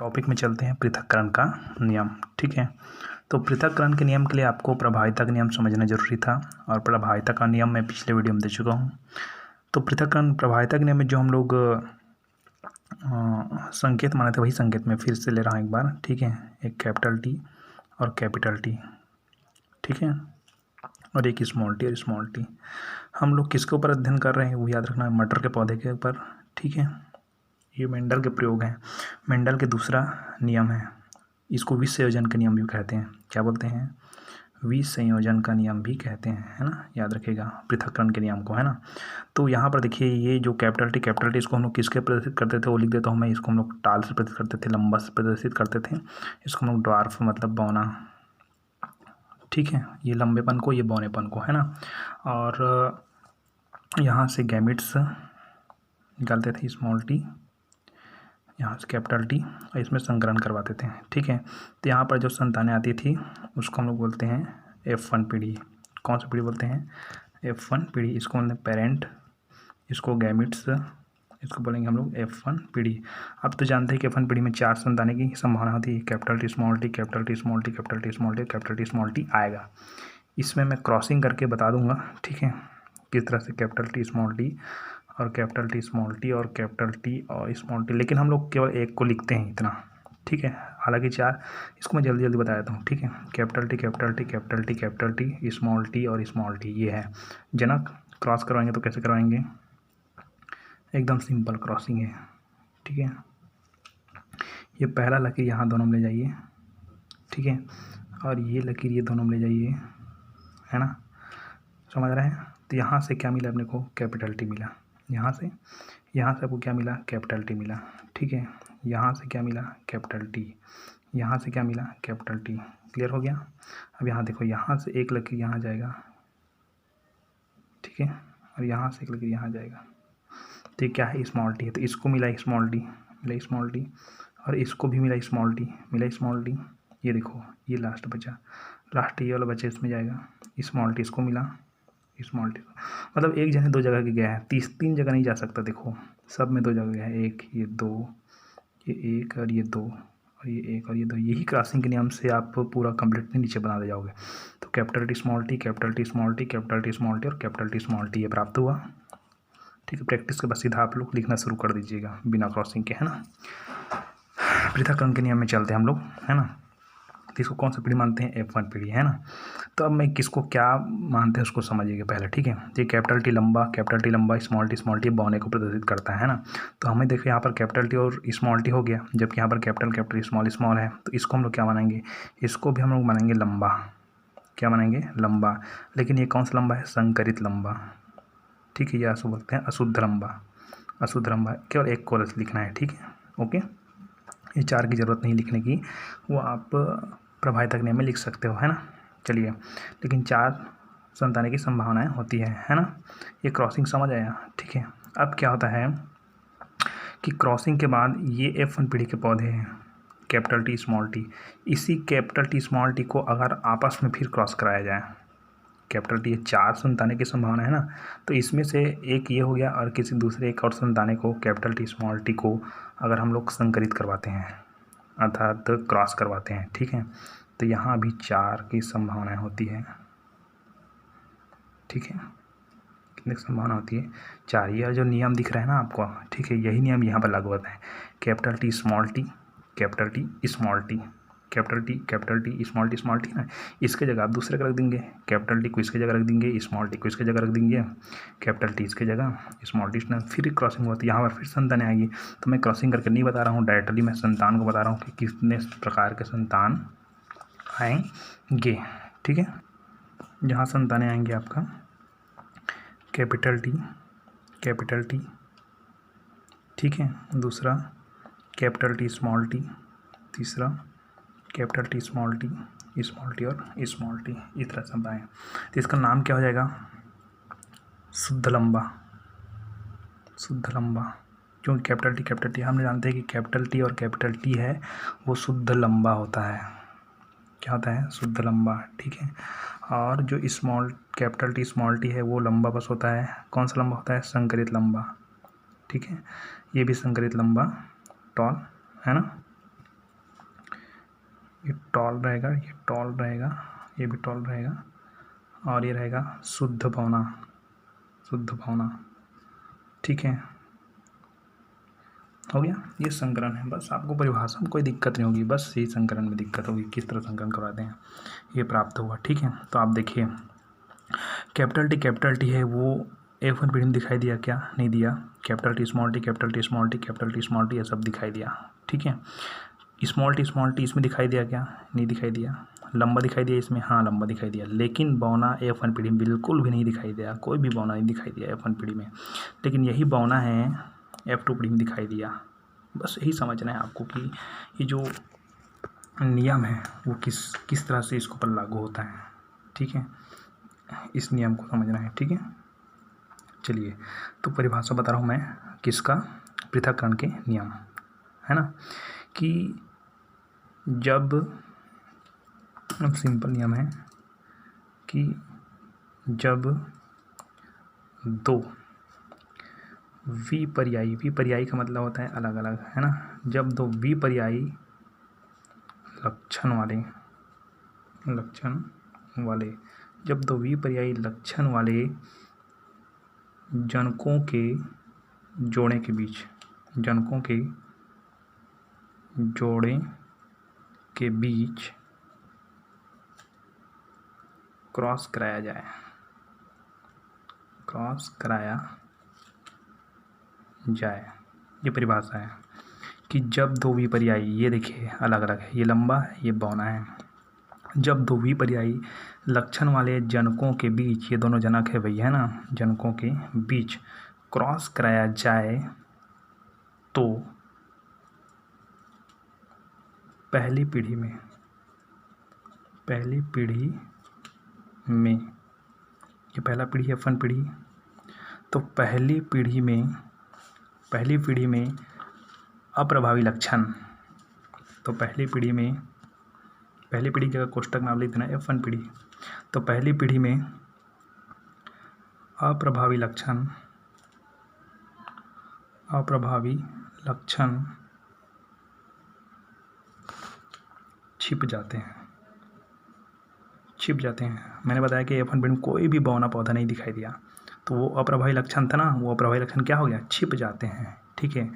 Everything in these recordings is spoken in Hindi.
टॉपिक में चलते हैं, पृथक्करण का नियम। ठीक है, तो पृथक्करण के नियम के लिए आपको प्रभाविता का नियम समझना जरूरी था और प्रभाविता का नियम मैं पिछले वीडियो में दे चुका हूँ। तो पृथक्करण प्रभाविता के नियम में जो हम लोग संकेत माने थे वही संकेत मैं फिर से ले रहा हूँ एक बार। ठीक है, एक कैपिटल टी और कैपिटल टी, ठीक है, और एक स्मॉल टी और स्मॉल टी। हम लोग किसके ऊपर अध्ययन कर रहे हैं वो याद रखना है, मटर के पौधे के ऊपर। ठीक है, ये मेंडल के प्रयोग हैं, मेंडल के दूसरा नियम है, इसको विसंयोजन का नियम भी कहते हैं। क्या बोलते हैं? विसंयोजन का नियम भी कहते हैं, है ना, याद रखिएगा पृथक्करण के नियम को, है ना। तो यहाँ पर देखिए, ये जो कैपिटल टी इसको हम लोग किसके प्रदर्शित करते थे वो लिख देता हूँ मैं। इसको हम लोग टाल से प्रदर्शित करते थे, लंबा से प्रदर्शित करते थे। इसको हम लोग ड्वार्फ मतलब बौना, ठीक है, ये लंबेपन को, ये बौनेपन को, है ना। और यहाँ से गैमिट्स निकालते थे, स्मॉल टी, यहाँ से कैपिटल टी, और इसमें संकरण करवाते थे। ठीक है, तो यहाँ पर जो संतानें आती थी उसको हम लोग बोलते हैं F1 पीढ़ी। कौन सी पीढ़ी बोलते हैं? F1 पीढ़ी। इसको बोलते हैं पेरेंट, इसको गैमिट्स, इसको बोलेंगे हम लोग F1 पीढ़ी। अब तो जानते हैं कि F1 पीढ़ी में 4 संतानें की संभावना होती है, capital T small T, capital T small T, capital T small T, capital T small T आएगा। इसमें मैं क्रॉसिंग करके बता दूंगा, ठीक है, किस तरह से कैपिटल टी स्मॉल टी और कैपिटल टी स्मॉल टी और कैपिटल टी और स्मॉल टी, लेकिन हम लोग केवल एक को लिखते हैं इतना। ठीक है, हालांकि 4, इसको मैं जल्दी जल्दी बता देता हूँ। ठीक है, capital T capital T capital T capital T small T और स्मॉल टी, ये है। जनक क्रॉस करवाएंगे तो कैसे करवाएंगे? एकदम सिंपल क्रॉसिंग है। ठीक है, ये पहला लकीर यहाँ दोनों में ले जाइए, ठीक है, और ये लकीर ये दोनों में ले जाइए, है ना, समझ रहे हैं। तो यहाँ से क्या मिला अपने को? कैपिटल टी मिला। यहाँ से आपको क्या मिला? कैपिटल टी मिला। ठीक है, यहाँ से क्या मिला? Capital T. यहाँ से क्या मिला? Capital T. क्लियर हो गया? अब यहाँ देखो, यहाँ से एक लकीर यहाँ जाएगा, ठीक है, और यहाँ से एक लकीर यहाँ जाएगा। तो ये क्या है? स्मॉल टी है, तो इसको मिला स्मॉल टी, मिला स्मॉल टी, और इसको भी मिला स्मॉल टी, मिला स्मॉल टी। ये देखो, ये लास्ट बचा, लास्ट ये वाला बचा, इसमें जाएगा स्मॉल टी, इसको मिला स्मॉल टी। मतलब एक जगह 2 जगह के गया है, 3 जगह नहीं जा सकता। देखो, सब में 2 जगह गया है, 1 ये 2, ये 1 और ये 2 और ये 1 और ये 2। यही क्रॉसिंग के नियम से आप पूरा कंप्लीटली नीचे बना दे जाओगे। तो capital T small T, capital T small T, capital T small T और कैपिटल टी स्मॉल टी, ये प्राप्त हुआ। ठीक है, प्रैक्टिस के बाद सीधा आप लोग लिखना शुरू कर दीजिएगा बिना क्रॉसिंग के, है ना। पृथक्करण के नियम में चलते हैं हम लोग, है ना। तो इसको कौन सा पीढ़ी मानते हैं? F1 पीढ़ी, है ना। तो अब मैं किसको क्या मानते हैं उसको समझिएगा पहले, ठीक है। ये कैपिटल टी लंबा, स्मॉल टी बौने को प्रदर्शित करता है ना। तो हमें देखो यहाँ पर कैपिटल टी और स्मॉल टी हो गया, जबकि यहाँ पर कैपिटल स्मॉल है। तो इसको हम लोग क्या मानेंगे? इसको भी हम लोग मानेंगे लंबा। क्या मानेंगे? लंबा। लेकिन ये कौन सा लंबा है? संकरित लंबा। ठीक है, ये ऐसा बोलते हैं अशुद्ध लंबा, अशुद्ध लंबा। केवल एक को लिखना है, ठीक है, ओके। ये 4 की ज़रूरत नहीं लिखने की, वो आप प्रभाविता के नियम में लिख सकते हो, है ना। चलिए, लेकिन 4 संतानें की संभावनाएं होती है ना। ये क्रॉसिंग समझ आया? ठीक है। अब क्या होता है कि क्रॉसिंग के बाद ये F1 पीढ़ी के पौधे हैं, कैपिटल टी स्मॉल टी। इसी कैपिटल टी स्मॉल टी को अगर आपस में फिर क्रॉस कराया जाए, कैपिटल टी 4 संतानें की संभावना है ना, तो इसमें से एक ये हो गया और किसी दूसरे एक और संतानें को, कैपिटल टी स्मॉल टी को, अगर हम लोग संकरित करवाते हैं अर्थात क्रॉस करवाते हैं, ठीक है, तो यहाँ भी 4 की संभावनाएं होती है। ठीक है, कितनी संभावना होती है? 4। ये जो नियम दिख रहा है ना आपको, ठीक है, यही नियम यहाँ पर लागू होता है। Capital T small T, capital T small T, capital T small T ना, इसके जगह आप दूसरे का रख देंगे, कैपिटल टी को इसके जगह रख देंगे, स्मॉल टी को इसके जगह रख देंगे, कैपिटल टी इसके जगह, स्मॉल टी ना, फिर क्रॉसिंग होती है। यहाँ पर फिर संतानें आएगी। तो मैं क्रॉसिंग करके नहीं बता रहा हूँ, डायरेक्टली मैं संतान को बता रहा हूँ कि कितने प्रकार के संतान आएंगे। ठीक है, यहाँ संतानें आएंगे आपका कैपिटल टी, ठीक है, दूसरा कैपिटल टी स्मॉल टी, तीसरा कैपिटल टी स्मॉल टी और स्मॉल टी, इस तरह से आए। तो इसका नाम क्या हो जाएगा? शुद्ध लंबा, क्योंकि कैपिटल टी हम जानते हैं कि कैपिटल टी और कैपिटल टी है वो शुद्ध लंबा होता है। क्या होता है? शुद्ध लंबा, ठीक है। और जो कैपिटल टी स्मॉल टी है वो लंबा बस होता है। कौन सा लंबा होता है? संकरित लंबा, ठीक है, ये भी संकरित लंबा, टॉल, है ना। टॉल रहेगा, ये टॉल रहेगा, ये भी टॉल रहेगा, और ये रहेगा शुद्ध पौना, शुद्ध पौना। ठीक है, हो गया। ये संकरण है। बस आपको परिभाषा में कोई दिक्कत नहीं होगी, बस यही संकरण में दिक्कत होगी, किस तरह संकरण करवाते हैं। ये प्राप्त हुआ। ठीक है, तो आप देखिए कैपिटल टी है वो F1 पीढ़ी में दिखाई दिया क्या? नहीं दिया। Capital T small T, capital T small T, capital T small T, ये सब दिखाई दिया। ठीक है, स्मॉल टी इसमें दिखाई दिया क्या? नहीं दिखाई दिया। लंबा दिखाई दिया इसमें? हाँ, लंबा दिखाई दिया। लेकिन बौना F1 पीढ़ी में बिल्कुल भी नहीं दिखाई दिया, कोई भी बौना नहीं दिखाई दिया F1 पीढ़ी में। लेकिन यही बौना है F2 पीढ़ी में दिखाई दिया। बस यही समझना है आपको कि ये जो नियम है वो किस तरह से इसके ऊपर लागू होता है। ठीक है, इस नियम को समझना है। ठीक है, चलिए, तो परिभाषा बता रहा हूँ मैं किसका? पृथक्करण के नियम, है ना, कि जब, अब सिंपल नियम है कि जब दो विपर्यायी का मतलब होता है अलग अलग, है ना, जब दो विपर्यायी लक्षण वाले जनकों के जोड़े के बीच क्रॉस कराया जाए, ये परिभाषा है कि जब दो विपर्यायी, ये देखिए अलग अलग है, ये लंबा है, ये बौना है, जब दो विपर्यायी लक्षण वाले जनकों के बीच, ये दोनों जनक है भैया, है ना, जनकों के बीच क्रॉस कराया जाए तो पहली पीढ़ी में ये पहला पीढ़ी है F1 पीढ़ी, तो पहली पीढ़ी में अप्रभावी लक्षण, तो पहली पीढ़ी की जगह कोष्टक में आप लिख देना F1 पीढ़ी, तो पहली पीढ़ी में अप्रभावी लक्षण छिप जाते हैं। मैंने बताया कि F1 पीढ़ी में कोई भी बौना पौधा नहीं दिखाई दिया, तो वो अप्रभावी लक्षण था ना, वो अप्रभावी लक्षण क्या हो गया? छिप जाते हैं। ठीक है,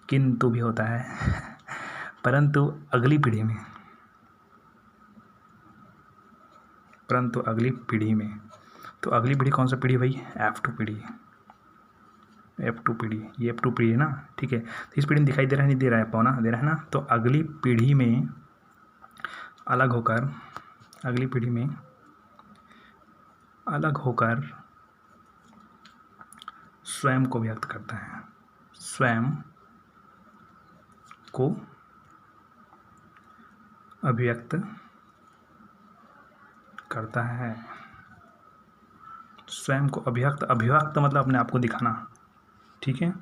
किंतु भी होता है परंतु अगली पीढ़ी में, तो अगली पीढ़ी कौन सा पीढ़ी भाई? F2 पीढ़ी, ये F2 पीढ़ी है ना। ठीक है, तो इस पीढ़ी में दिखाई दे रहा है, नहीं दे रहा है? पौना दे रहा है ना, तो अगली पीढ़ी में अलग होकर स्वयं को व्यक्त करता है, स्वयं को अभिव्यक्त करता है, स्वयं को अभिव्यक्त मतलब अपने आप को दिखाना। ठीक है,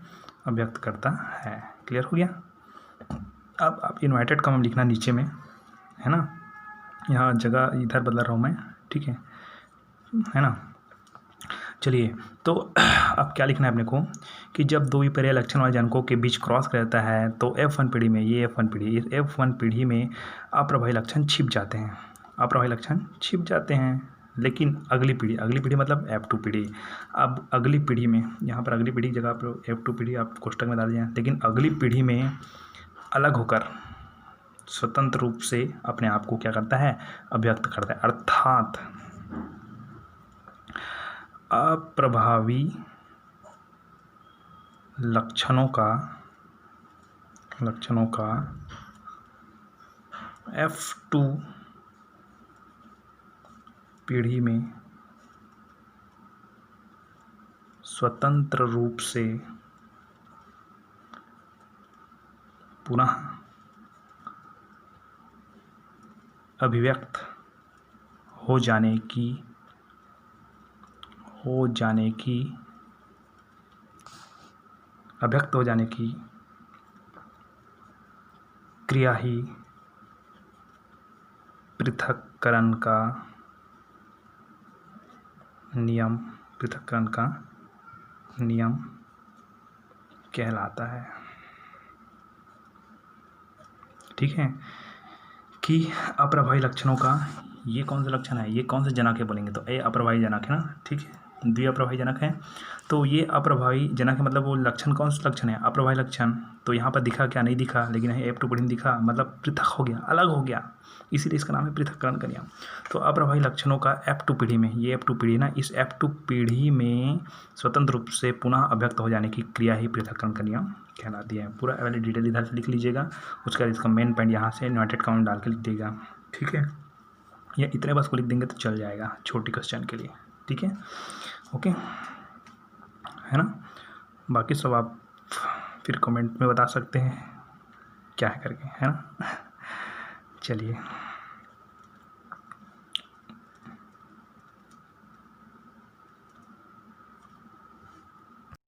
अभिव्यक्त करता है। क्लियर हो गया? अब आप इन्वर्टेड कॉमा लिखना नीचे में, है ना, यहाँ जगह इधर बदल रहा हूँ मैं। ठीक है ना। चलिए, तो अब क्या लिखना है अपने को कि जब दो विपर्याय लक्षण वाले जनकों के बीच क्रॉस रहता है तो F1 पीढ़ी में, ये F1 पीढ़ी में अप्रभावी लक्षण छिप जाते हैं, लेकिन अगली पीढ़ी मतलब F2 पीढ़ी। अब अगली पीढ़ी में, यहाँ पर अगली पीढ़ी की जगह आप F2 पीढ़ी आप कोष्टक में डाल दें, लेकिन अगली पीढ़ी में अलग होकर स्वतंत्र रूप से अपने आप को क्या करता है? अभिव्यक्त करता है, अर्थात अप्रभावी लक्षणों का F2 पीढ़ी में स्वतंत्र रूप से पुनः अभिव्यक्त हो जाने की क्रिया ही पृथक्करण का नियम कहलाता है। ठीक है, कि अप्रभावी लक्षणों का ये कौन सा लक्षण है, ये कौन से जनक है बोलेंगे तो ए अप्रभावी जनक है ना, ठीक है, द्विअप्रभावी जनक है। तो ये अप्रभावी जनक है मतलब वो लक्षण कौन सा लक्षण है, अप्रभावी लक्षण। तो यहाँ पर दिखा क्या, नहीं दिखा, लेकिन यहाँ F2 पीढ़ी में दिखा, मतलब पृथक हो गया, अलग हो गया, इसीलिए इसका नाम है पृथक्करण क्रिया। तो अप्रभावी लक्षणों का F2 पीढ़ी में, ये F2 पीढ़ी ना, इस F2 पीढ़ी में स्वतंत्र रूप से पुनः अभिव्यक्त हो जाने की क्रिया ही पृथक्करण क्रिया कहलाती है। पूरा वाली डिटेल इधर से लिख लीजिएगा, उसका इसका मेन पॉइंट यहाँ से इन्वर्टेड कॉमा डाल के लिख देगा, ठीक है, या इतने बस को लिख देंगे तो चल जाएगा छोटी क्वेश्चन के लिए, ठीक है, ओके, है ना। बाकी सब आप फिर कमेंट में बता सकते हैं क्या है करके, है ना। चलिए।